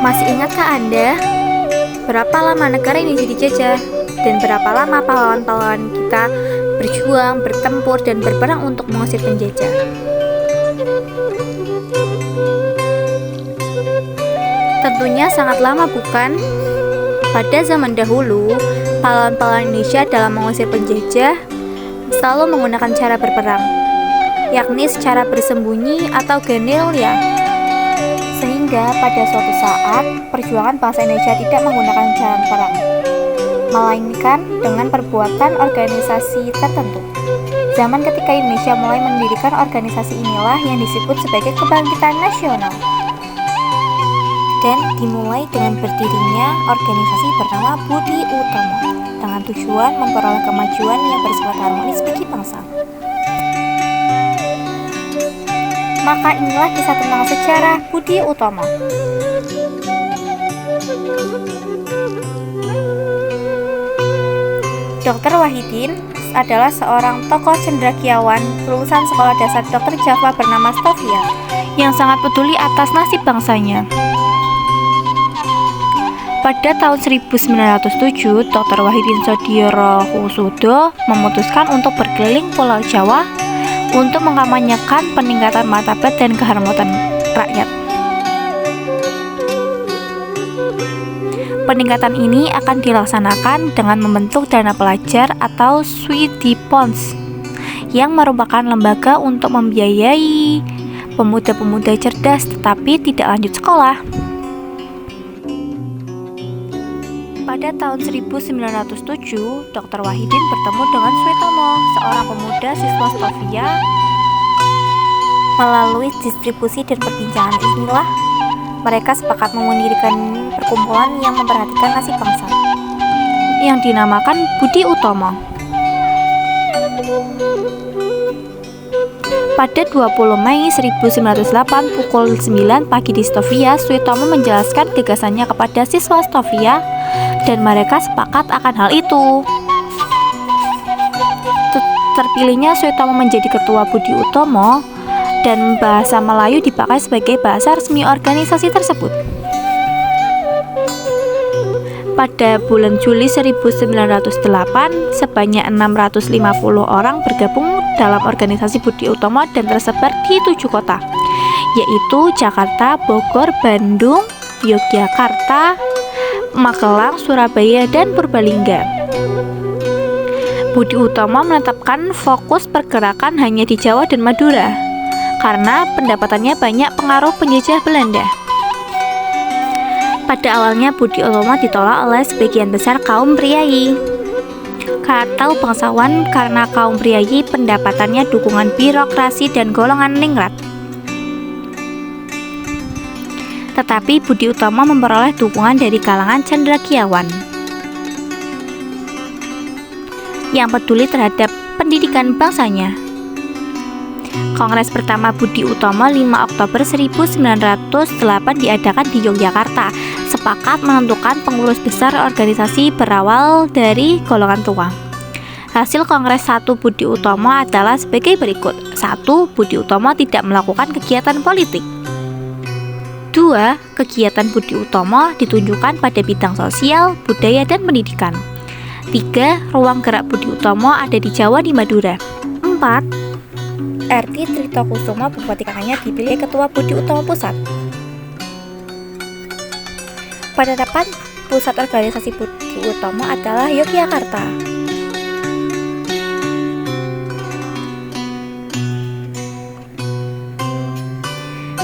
Masih ingatkah Anda berapa lama negara ini dijajah dan berapa lama pahlawan-pahlawan kita berjuang, bertempur, dan berperang untuk mengusir penjajah? Tentunya sangat lama, bukan? Pada zaman dahulu, pahlawan-pahlawan Indonesia dalam mengusir penjajah selalu menggunakan cara berperang, yakni secara bersembunyi atau gerilya. Sehingga pada suatu saat, perjuangan bangsa Indonesia tidak menggunakan cara perang, melainkan dengan perbuatan organisasi tertentu. Zaman ketika Indonesia mulai mendirikan organisasi inilah yang disebut sebagai kebangkitan nasional. Dan dimulai dengan berdirinya organisasi bernama Budi Utomo dengan tujuan memperoleh kemajuan yang bersifat harmonis bagi bangsa. Maka inilah kisah tentang sejarah Budi Utomo. Dr. Wahidin adalah seorang tokoh cendekiawan lulusan sekolah dasar Dr. Java bernama Stovia yang sangat peduli atas nasib bangsanya. Pada tahun 1907, Dr. Wahidin Sodirohusodo memutuskan untuk berkeliling Pulau Jawa untuk mengkampanyekan peningkatan martabat dan kehormatan rakyat. Peningkatan ini akan dilaksanakan dengan membentuk Dana Pelajar atau Swidipons yang merupakan lembaga untuk membiayai pemuda-pemuda cerdas tetapi tidak lanjut sekolah. Pada tahun 1907, Dr. Wahidin bertemu dengan Suetomo, seorang pemuda siswa Stovia. Melalui distribusi dan perbincangan inilah, mereka sepakat mendirikan perkumpulan yang memperhatikan nasib bangsa, yang dinamakan Budi Utomo. Pada 20 Mei 1908 pukul 9 pagi di Stovia, Suetomo menjelaskan gagasannya kepada siswa Stovia dan mereka sepakat akan hal itu. Terpilihnya Suetomo menjadi ketua Budi Utomo dan bahasa Melayu dipakai sebagai bahasa resmi organisasi tersebut. Pada bulan Juli 1908, sebanyak 650 orang bergabung dalam organisasi Budi Utomo dan tersebar di 7 kota, yaitu Jakarta, Bogor, Bandung, Yogyakarta, Magelang, Surabaya, dan Purbalingga. Budi Utomo menetapkan fokus pergerakan hanya di Jawa dan Madura karena pendapatannya banyak pengaruh penjajah Belanda. Pada awalnya Budi Utomo ditolak oleh sebagian besar kaum priayi atau bangsawan karena kaum priayi pendapatannya dukungan birokrasi dan golongan ningrat. Tetapi Budi Utomo memperoleh dukungan dari kalangan cendekiawan yang peduli terhadap pendidikan bangsanya. Kongres pertama Budi Utomo 5 Oktober 1908 diadakan di Yogyakarta, sepakat menentukan pengurus besar organisasi berawal dari golongan tua. Hasil Kongres 1 Budi Utomo adalah sebagai berikut. 1. Budi Utomo tidak melakukan kegiatan politik. 2. Kegiatan Budi Utomo ditunjukkan pada bidang sosial, budaya, dan pendidikan. 3. Ruang gerak Budi Utomo ada di Jawa di Madura. 4. RT Tritokusumo Bupati Karanganyar dipilih Ketua Budi Utomo Pusat. Penetapan pusat organisasi Budi Utomo adalah Yogyakarta.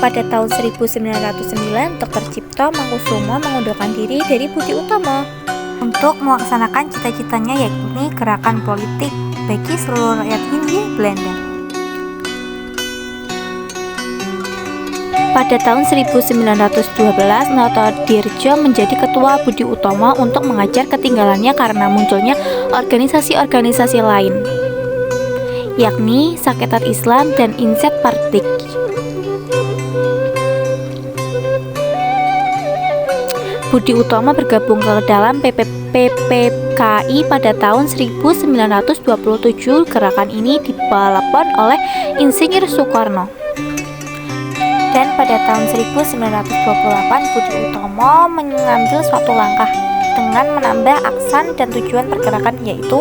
Pada tahun 1909, Dr. Cipto Mangkusumo mengundurkan diri dari Budi Utomo untuk melaksanakan cita-citanya, yakni gerakan politik bagi seluruh rakyat Hindia Belanda. Pada tahun 1912, Notodirjo menjadi ketua Budi Utomo untuk mengajar ketinggalannya karena munculnya organisasi-organisasi lain, yakni Saketat Islam dan Inset Partik. Budi Utomo bergabung ke dalam PPKI pada tahun 1927. Gerakan ini dipelopon oleh Insinyur Soekarno. Dan pada tahun 1928 Budi Utomo mengambil suatu langkah dengan menambah aksen dan tujuan pergerakan, yaitu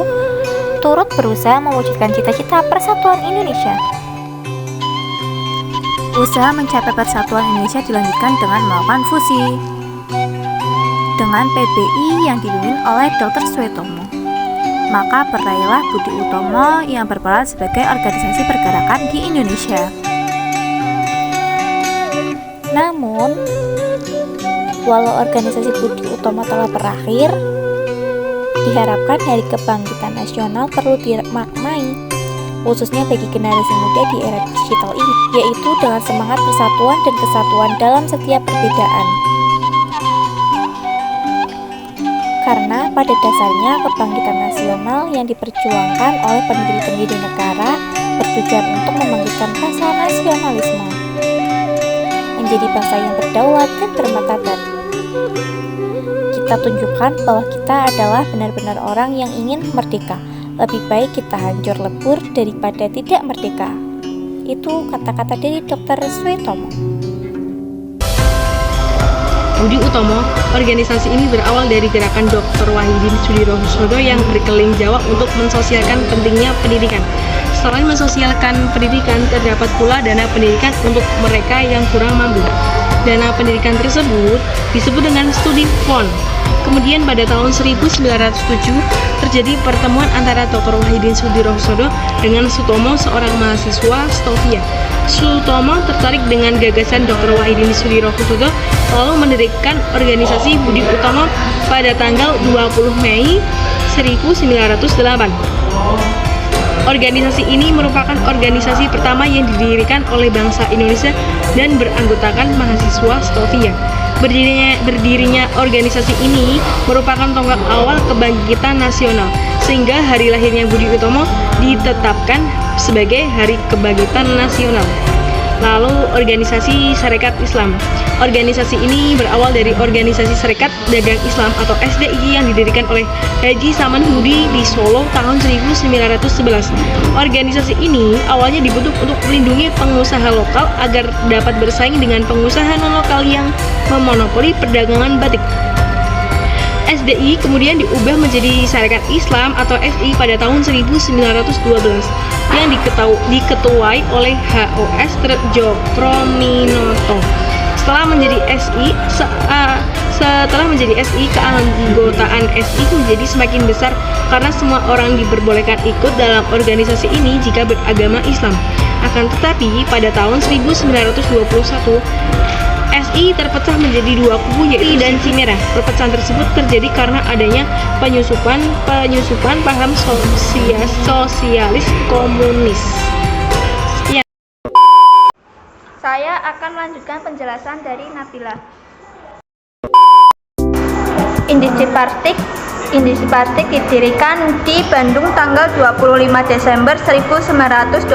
turut berusaha mewujudkan cita-cita persatuan Indonesia. Usaha mencapai persatuan Indonesia dilanjutkan dengan melakukan fusi dengan PBI yang dipimpin oleh Dr. Suetomo. Maka berakhirlah Budi Utomo yang berperan sebagai organisasi pergerakan di Indonesia. Namun, walau organisasi Budi Utomo telah berakhir, diharapkan Hari Kebangkitan Nasional perlu dimaknai, khususnya bagi generasi muda di era digital ini, yaitu dengan semangat persatuan dan kesatuan dalam setiap perbedaan. Karena pada dasarnya kebangkitan nasional yang diperjuangkan oleh pendiri-pendiri negara bertujuan untuk membangkitkan rasa nasionalisme, menjadi bangsa yang berdaulat dan bermartabat. Kita tunjukkan bahwa kita adalah benar-benar orang yang ingin merdeka. Lebih baik kita hancur lebur daripada tidak merdeka. Itu kata-kata dari Dr. Suetomo. Budi Utomo, organisasi ini berawal dari gerakan Dr. Wahidin Soedirohoesodo yang berkeliling Jawa untuk mensosialkan pentingnya pendidikan. Selain mensosialkan pendidikan, terdapat pula dana pendidikan untuk mereka yang kurang mampu. Dana pendidikan tersebut disebut dengan studi fund. Kemudian pada tahun 1907 terjadi pertemuan antara Dr. Wahidin Soedirohoesodo dengan Sutomo, seorang mahasiswa Stovia. Sutomo tertarik dengan gagasan Dr. Wahidin Soedirohoesodo lalu mendirikan organisasi Budi Utomo pada tanggal 20 Mei 1908. Organisasi ini merupakan organisasi pertama yang didirikan oleh bangsa Indonesia dan beranggotakan mahasiswa Stovia. Berdirinya organisasi ini merupakan tonggak awal kebangkitan nasional, sehingga hari lahirnya Budi Utomo ditetapkan sebagai Hari Kebangkitan Nasional. Lalu organisasi Sarekat Islam. Organisasi ini berawal dari Organisasi Sarekat Dagang Islam atau SDI yang didirikan oleh Haji Saman Hudi di Solo tahun 1911. Organisasi ini awalnya dibentuk untuk melindungi pengusaha lokal agar dapat bersaing dengan pengusaha non-lokal yang memonopoli perdagangan batik. SDI kemudian diubah menjadi Sarekat Islam atau SI pada tahun 1912 yang diketuai oleh HOS Tredjokroninoto. Setelah menjadi SI, keanggotaan SI menjadi semakin besar karena semua orang diperbolehkan ikut dalam organisasi ini jika beragama Islam. Akan tetapi pada tahun 1921 SI terpecah menjadi dua kubu, yaitu dan Cimera. Perpecahan tersebut terjadi karena adanya penyusupan paham sosialis komunis. Sekian. Saya akan melanjutkan penjelasan dari Nabila. Indisi Partik didirikan di Bandung tanggal 25 Desember 1912.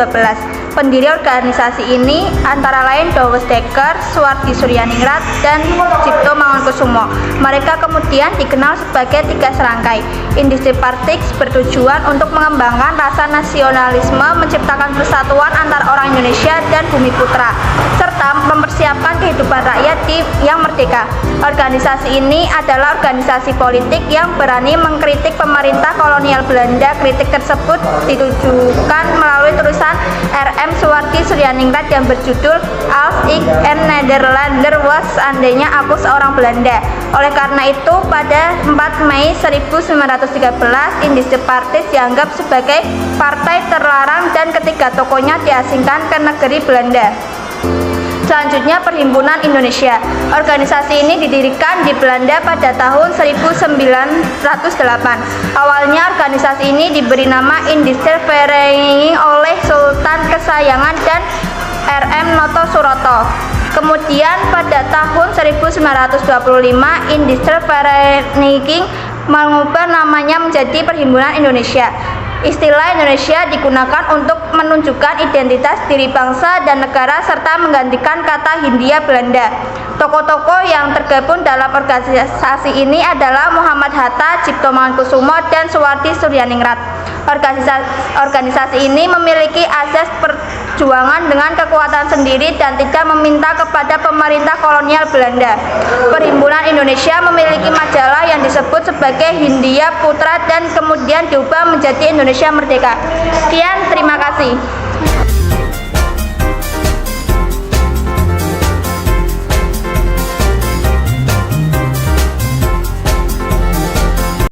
Pendiri organisasi ini antara lain Dowes Dekker, Suwardi Suryaningrat, dan Cipto Mangunkusumo. Mereka kemudian dikenal sebagai Tiga Serangkai. Indisi Partik bertujuan untuk mengembangkan rasa nasionalisme, menciptakan persatuan antar orang Indonesia dan Bumi Putra, serta mempersiapkan kehidupan rakyat yang merdeka. Organisasi ini adalah organisasi politik yang berani mengkritik pemerintah kolonial Belanda. Kritik tersebut ditujukan melalui tulisan R.M. Suwardi Suryaningrat yang berjudul Als ik een Nederlander was, seandainya aku seorang Belanda. Oleh karena itu, pada 4 Mei 1913, Indische Partis dianggap sebagai partai terlarang dan ketiga tokonya diasingkan ke negeri Belanda. Selanjutnya, Perhimpunan Indonesia. Organisasi ini didirikan di Belanda pada tahun 1908. Awalnya organisasi ini diberi nama Indische Vereniging oleh Sultan kesayangan dan R.M. Noto Suroto. Kemudian pada tahun 1925, Indische Vereniging mengubah namanya menjadi Perhimpunan Indonesia. Istilah Indonesia digunakan untuk menunjukkan identitas diri bangsa dan negara serta menggantikan kata Hindia Belanda. Tokoh-tokoh yang tergabung dalam organisasi ini adalah Muhammad Hatta, Cipto Mangunkusumo, dan Suwardi Suryaningrat. Organisasi ini memiliki asas perjuangan dengan kekuatan sendiri dan tidak meminta kepada pemerintah kolonial Belanda. Perhimpunan Indonesia memiliki majalah yang disebut sebagai Hindia Putra dan kemudian diubah menjadi Indonesia Merdeka. Sekian, terima kasih.